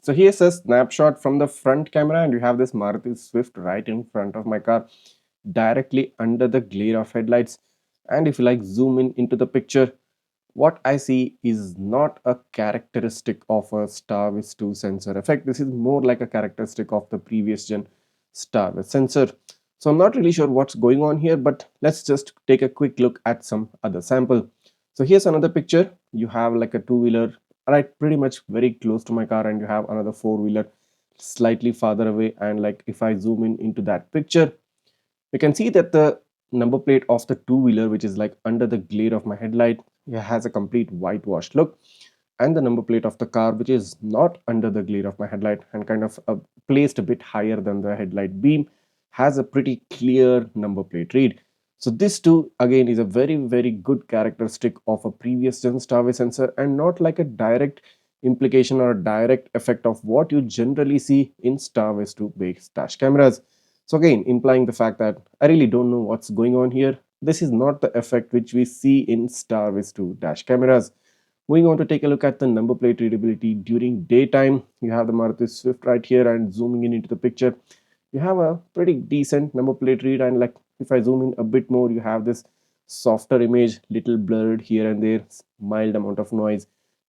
So here's a snapshot from the front camera, and you have this Maruti Swift right in front of my car, directly under the glare of headlights. And if you like zoom in into the picture, what I see is not a characteristic of a Starvis 2 sensor effect. This is more like a characteristic of the previous gen Starvis sensor. So I'm not really sure what's going on here, but let's just take a quick look at some other sample. So here's another picture. You have like a two-wheeler right pretty much very close to my car, and you have another four-wheeler slightly farther away. And like if I zoom in into that picture, you can see that the number plate of the two-wheeler, which is like under the glare of my headlight, it has a complete whitewashed look, and the number plate of the car, which is not under the glare of my headlight and kind of placed a bit higher than the headlight beam, has a pretty clear number plate read. So this too again is a very good characteristic of a previous gen Starway sensor, and not like a direct implication or a direct effect of what you generally see in Starways 2 based dash cameras. So again, implying the fact that I really don't know what's going on here. This is not the effect which we see in Starvis 2 dash cameras. Moving on to take a look at the number plate readability during daytime. You have the Maruti Swift right here, and zooming in into the picture, you have a pretty decent number plate read. And like if I zoom in a bit more, you have this softer image, little blurred here and there, mild amount of noise.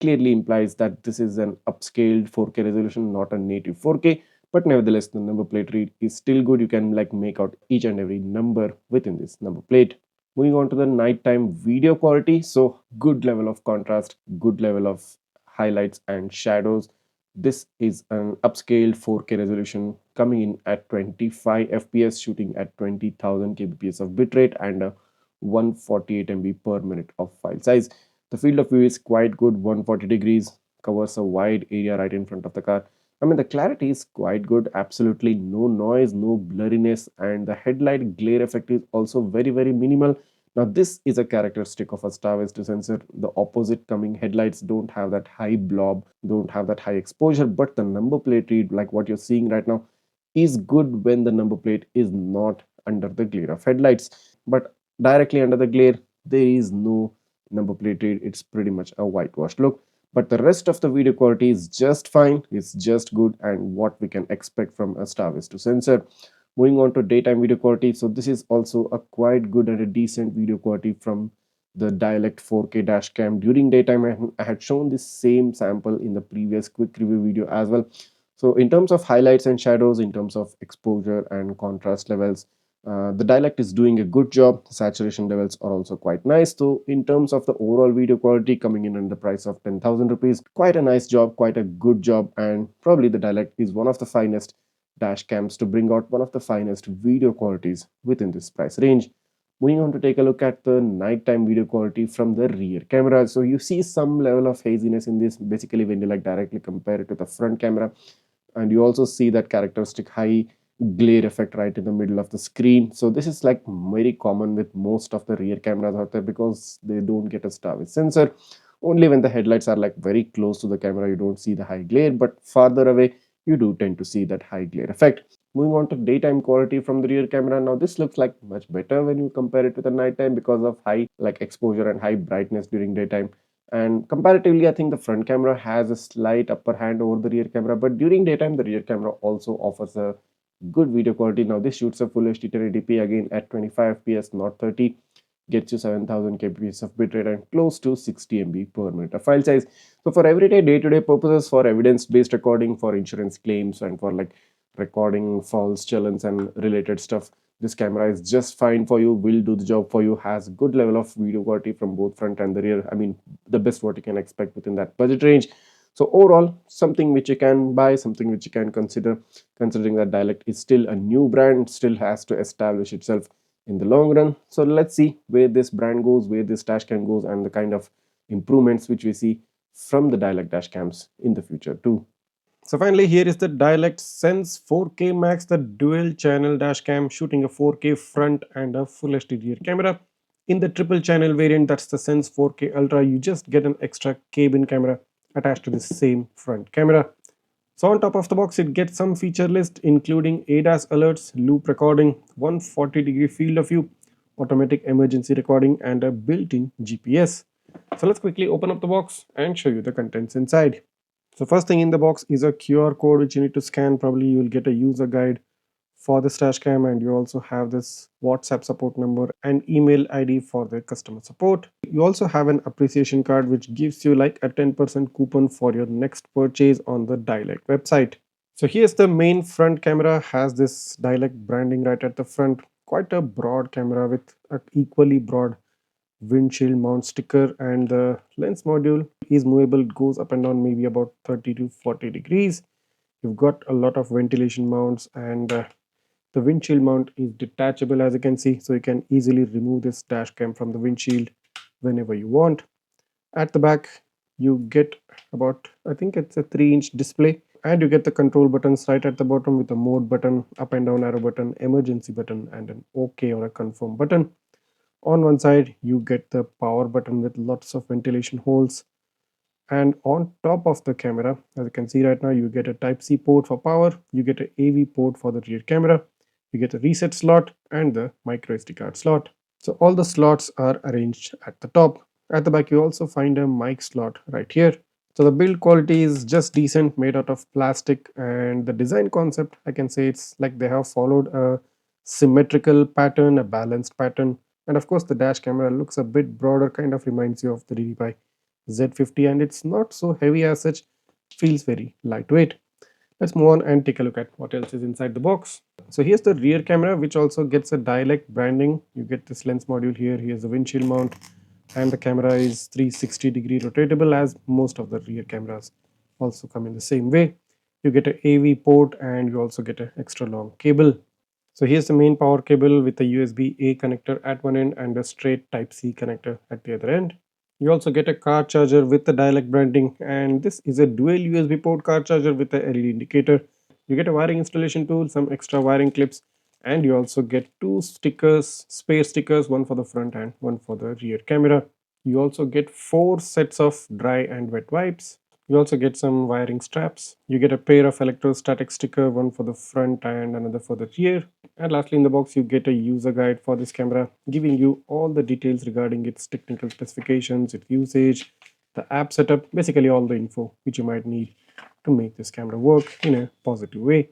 Clearly implies that this is an upscaled 4K resolution, not a native 4K. But nevertheless, the number plate read is still good. You can like make out each and every number within this number plate. Moving on to the nighttime video quality. So good level of contrast, good level of highlights and shadows. This is an upscaled 4K resolution coming in at 25 fps, shooting at 20,000 kbps of bitrate and a 148 MB per minute of file size. The field of view is quite good, 140 degrees, covers a wide area right in front of the car. I mean, the clarity is quite good, absolutely no noise, no blurriness, and the headlight glare effect is also very minimal. Now, this is a characteristic of a Starvis 2 sensor. The opposite coming headlights don't have that high blob, don't have that high exposure, but the number plate read, like what you're seeing right now, is good when the number plate is not under the glare of headlights. But directly under the glare, there is no number plate read. It's pretty much a whitewashed look. But the rest of the video quality is just fine, it's just good, and what we can expect from a Starvis 2 sensor. Moving on to daytime video quality, so this is also a quite good and a decent video quality from the Dylect 4K dash cam during daytime. I had shown this same sample in the previous quick review video as well. So in terms of highlights and shadows, in terms of exposure and contrast levels, the Dylect is doing a good job. The saturation levels are also quite nice. So in terms of the overall video quality, coming in at the price of 10,000 rupees, quite a nice job, quite a good job, and probably the Dylect is one of the finest dash cams to bring out one of the finest video qualities within this price range. Moving on to take a look at the nighttime video quality from the rear camera. So you see some level of haziness in this basically when you like directly compare it to the front camera, and you also see that characteristic high glare effect right in the middle of the screen. So this is like very common with most of the rear cameras out there because they don't get a Starvis sensor. Only when the headlights are like very close to the camera you don't see the high glare, but farther away you do tend to see that high glare effect. Moving on to daytime quality from the rear camera. Now this looks like much better when you compare it to the nighttime because of high like exposure and high brightness during daytime. And comparatively, I think the front camera has a slight upper hand over the rear camera, but during daytime the rear camera also offers a good video quality. Now this shoots a full HD 1080p again at 25 fps, not 30, gets you 7000 kbps of bitrate and close to 60 MB per minute of file size. So for everyday day-to-day purposes, for evidence-based recording, for insurance claims, and for like recording false challenge and related stuff, this camera is just fine for you, will do the job for you, has good level of video quality from both front and the rear. I mean, the best what you can expect within that budget range. So overall, something which you can buy, something which you can consider, considering that Dylect is still a new brand, still has to establish itself in the long run. So let's see where this brand goes, where this dash cam goes, and the kind of improvements which we see from the Dylect dash cams in the future too. So finally, here is the Dylect Sense 4K Max, the dual channel dash cam shooting a 4K front and a full HD rear camera. In the triple channel variant, that's the Sense 4K Ultra, you just get an extra cabin camera attached to the same front camera. So on top of the box, it gets some feature list including ADAS alerts, loop recording, 140-degree field of view, automatic emergency recording, and a built-in GPS. So let's quickly open up the box and show you the contents inside. So first thing in the box is a QR code which you need to scan. Probably you will get a user guide for this dash cam, and you also have this WhatsApp support number and email ID for the customer support. You also have an appreciation card which gives you like a 10% coupon for your next purchase on the Dylect website. So here's the main front camera, has this Dylect branding right at the front. Quite a broad camera with an equally broad windshield mount sticker, and the lens module is movable. It goes up and down maybe about 30 to 40 degrees. You've got a lot of ventilation mounts, and the windshield mount is detachable, as you can see, so you can easily remove this dash cam from the windshield whenever you want. At the back you get about, I think it's a 3-inch display, and you get the control buttons right at the bottom with a mode button, up and down arrow button, emergency button, and an OK or a confirm button. On one side you get the power button with lots of ventilation holes, and on top of the camera, as you can see right now, you get a type C port for power, you get an AV port for the rear camera, you get a reset slot and the micro SD card slot. So all the slots are arranged at the top. At the back you also find a mic slot right here. So the build quality is just decent, made out of plastic, and the design concept, I can say it's like they have followed a symmetrical pattern, a balanced pattern. And of course the dash camera looks a bit broader, kind of reminds you of the DDPi Z50, and it's not so heavy as such, feels very lightweight. Let's move on and take a look at what else is inside the box. So here's the rear camera, which also gets a Dylect branding. You get this lens module here, here's the windshield mount, and the camera is 360-degree rotatable, as most of the rear cameras also come in the same way. You get an AV port, and you also get an extra long cable. So here's the main power cable with a USB-A connector at one end and a straight Type-C connector at the other end. You also get a car charger with the Dylect branding, and this is a dual USB port car charger with a LED indicator. You get a wiring installation tool, some extra wiring clips, and you also get two stickers, spare stickers, one for the front and one for the rear camera. You also get 4 sets of dry and wet wipes. You also get some wiring straps. You get a pair of electrostatic sticker, one for the front and another for the rear. And lastly, in the box you get a user guide for this camera, giving you all the details regarding its technical specifications, its usage, the app setup, basically all the info which you might need to make this camera work in a positive way.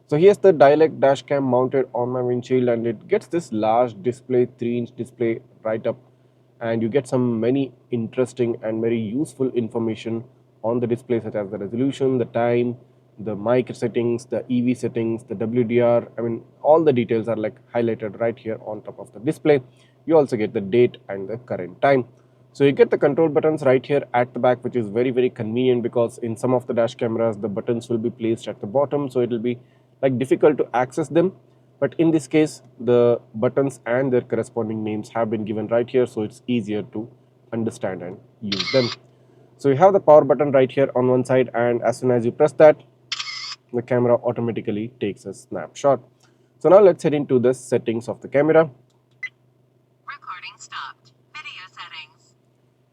So here's the Dylect dash cam mounted on my windshield, and it gets this large display, 3-inch display right up, and you get some many interesting and very useful information on the display, such as the resolution, the time, the mic settings, the EV settings, the WDR. I mean, all the details are like highlighted right here on top of the display. You also get the date and the current time. So you get the control buttons right here at the back, which is very convenient, because in some of the dash cameras the buttons will be placed at the bottom, so it will be like difficult to access them. But in this case the buttons and their corresponding names have been given right here, so it's easier to understand and use them. So you have the power button right here on one side, and as soon as you press that, the camera automatically takes a snapshot. So now let's head into the settings of the camera. Recording stopped. Video settings.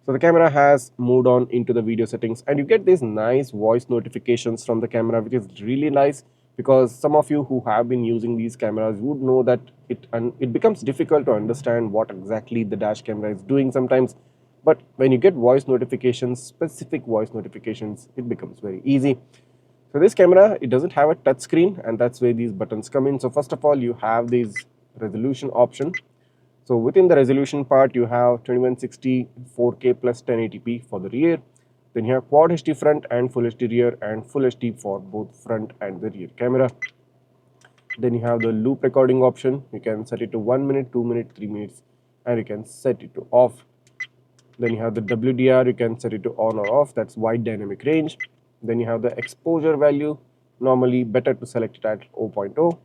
So the camera has moved on into the video settings, and you get these nice voice notifications from the camera, which is really nice, because some of you who have been using these cameras would know that it becomes difficult to understand what exactly the dash camera is doing sometimes. But when you get voice notifications, specific voice notifications, it becomes very easy. So this camera, it doesn't have a touch screen, and that's where these buttons come in. So first of all, you have this resolution option. So within the resolution part, you have 2160 4K plus 1080p for the rear. Then you have Quad HD front and Full HD rear, and Full HD for both front and the rear camera. Then you have the loop recording option. You can set it to 1 minute, 2 minutes, 3 minutes, and you can set it to off. Then you have the WDR. You can set it to on or off. That's wide dynamic range. Then you have the exposure value. Normally better to select it at 0.0.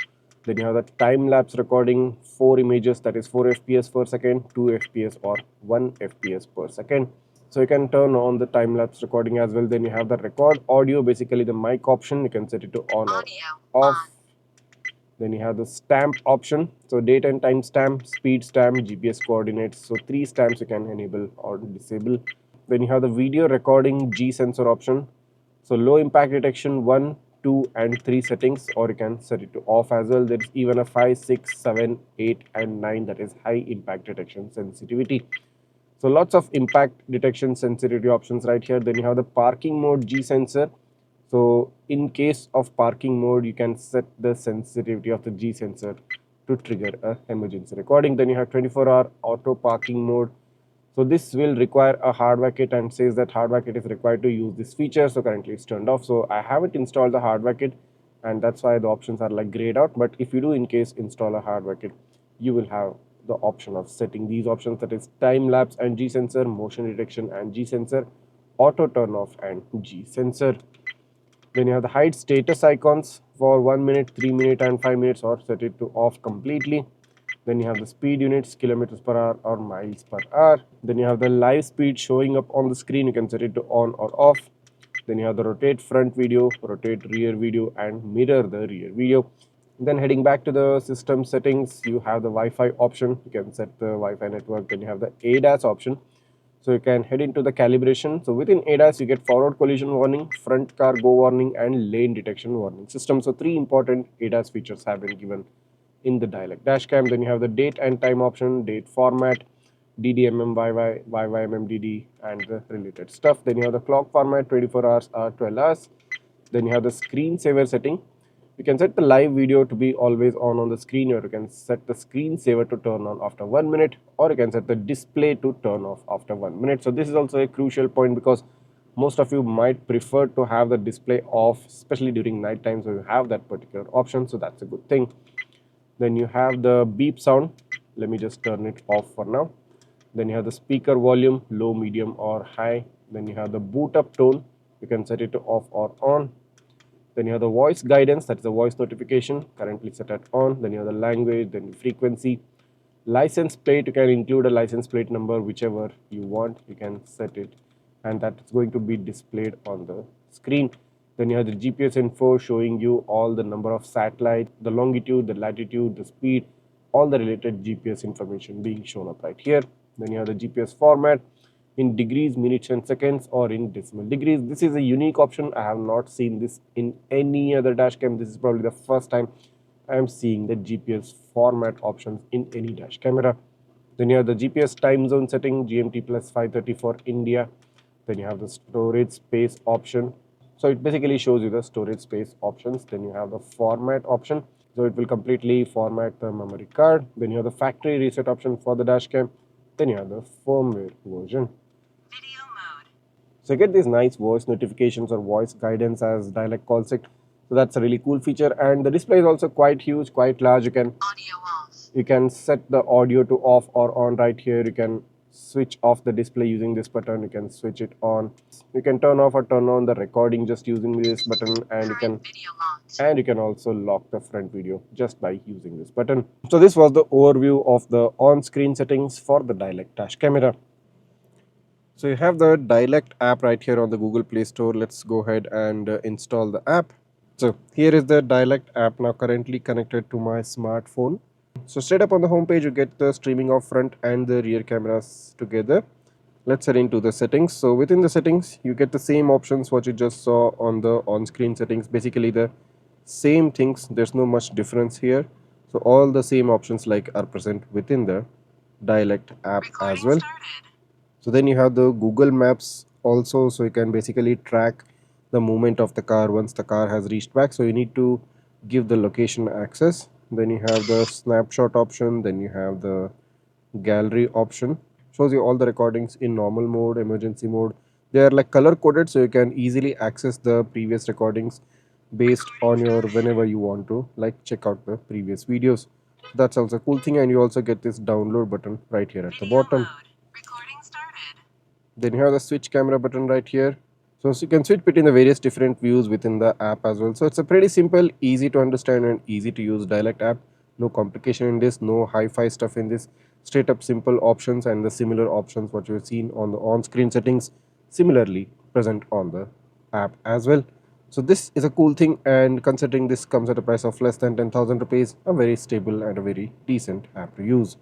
Then you have the time-lapse recording, 4 images, that is 4 fps per second, 2 fps or 1 fps per second. So you can turn on the time-lapse recording as well. Then you have the record audio, basically the mic option. You can set it to on or off. Then you have the stamp option. So date and time stamp, speed stamp, GPS coordinates. So 3 stamps you can enable or disable. Then you have the video recording G sensor option. So low impact detection 1, 2 and 3 settings, or you can set it to off as well. There is even a 5, 6, 7, 8 and 9, that is high impact detection sensitivity. So lots of impact detection sensitivity options right here. Then you have the parking mode G sensor. So in case of parking mode, you can set the sensitivity of the G sensor to trigger a emergency recording. Then you have 24-hour auto parking mode. So this will require a hardware kit and says that hardware kit is required to use this feature. So currently it's turned off. So I haven't installed the hardware kit, and that's why the options are like grayed out. But if you do in case install a hardware kit, you will have the option of setting these options, that is time lapse and G sensor, motion detection and G sensor, auto turn off and G sensor. Then you have the hide status icons for 1 minute, 3 minute and 5 minutes, or set it to off completely. Then you have the speed units, kilometers per hour or miles per hour. Then you have the live speed showing up on the screen. You can set it to on or off. Then you have the rotate front video, rotate rear video and mirror the rear video. Then heading back to the system settings, you have the Wi-Fi option. You can set the Wi-Fi network. Then you have the ADAS option. So you can head into the calibration. So within ADAS, you get forward collision warning, front car go warning, and lane detection warning system. So three important ADAS features have been given in the Dylect Dashcam. Then you have the date and time option, date format, DDMM, YYMMDD, and the related stuff. Then you have the clock format, 24 hours or 12 hours. Then you have the screensaver setting. You can set the live video to be always on the screen, or you can set the screensaver to turn on after 1 minute, or you can set the display to turn off after 1 minute. So this is also a crucial point because most of you might prefer to have the display off, especially during night time. So you have that particular option, so that's a good thing. Then you have the beep sound. Let me just turn it off for now. Then you have the speaker volume, low, medium or high. Then you have the boot up tone. You can set it to off or on. Then you have the voice guidance, that's the voice notification, currently set at on. Then you have the language, then frequency. License plate, you can include a license plate number, whichever you want, you can set it, and that's going to be displayed on the screen. Then you have the GPS info showing you all the number of satellite, the longitude, the latitude, the speed, all the related GPS information being shown up right here. Then you have the GPS format in degrees, minutes and seconds, or in decimal degrees. This is a unique option. I have not seen this in any other dashcam. This is probably the first time I am seeing the GPS format options in any dash camera. Then you have the GPS time zone setting, GMT plus 5:30 for India. Then you have the storage space option. So it basically shows you the storage space options. Then you have the format option. So it will completely format the memory card. Then you have the factory reset option for the dashcam. Then you have the firmware version. Video mode. So you get these nice voice notifications or voice guidance as Dylect calls it. So that's a really cool feature, and the display is also quite huge, quite large. You can set the audio to off or on right here. You can switch off the display using this button. You can switch it on. You can turn off or turn on the recording just using this button, and you can also lock the front video just by using this button. So this was the overview of the on-screen settings for the Dylect dash camera. So you have the Dylect app right here on the Google Play Store. Let's go ahead and install the app. So here is the Dylect app now currently connected to my smartphone. So straight up on the home page, you get the streaming of front and the rear cameras together. Let's head into the settings. So within the settings, you get the same options what you just saw on the on-screen settings. Basically the same things. There's no much difference here. So all the same options like are present within the Dylect app as well. So then you have the Google Maps also, so you can basically track the movement of the car once the car has reached back. So you need to give the location access. Then you have the snapshot option. Then you have the gallery option. Shows you all the recordings in normal mode, emergency mode. They are like color coded, so you can easily access the previous recordings based on your whenever you want to like check out the previous videos. So that's also a cool thing, and you also get this download button right here at the bottom. Then you have the switch camera button right here. So you can switch between the various different views within the app as well. So it's a pretty simple, easy to understand and easy to use Dylect app. No complication in this, no hi-fi stuff in this. Straight up simple options and the similar options what you've seen on the on-screen settings similarly present on the app as well. So this is a cool thing, and considering this comes at a price of less than 10,000 rupees, a very stable and a very decent app to use.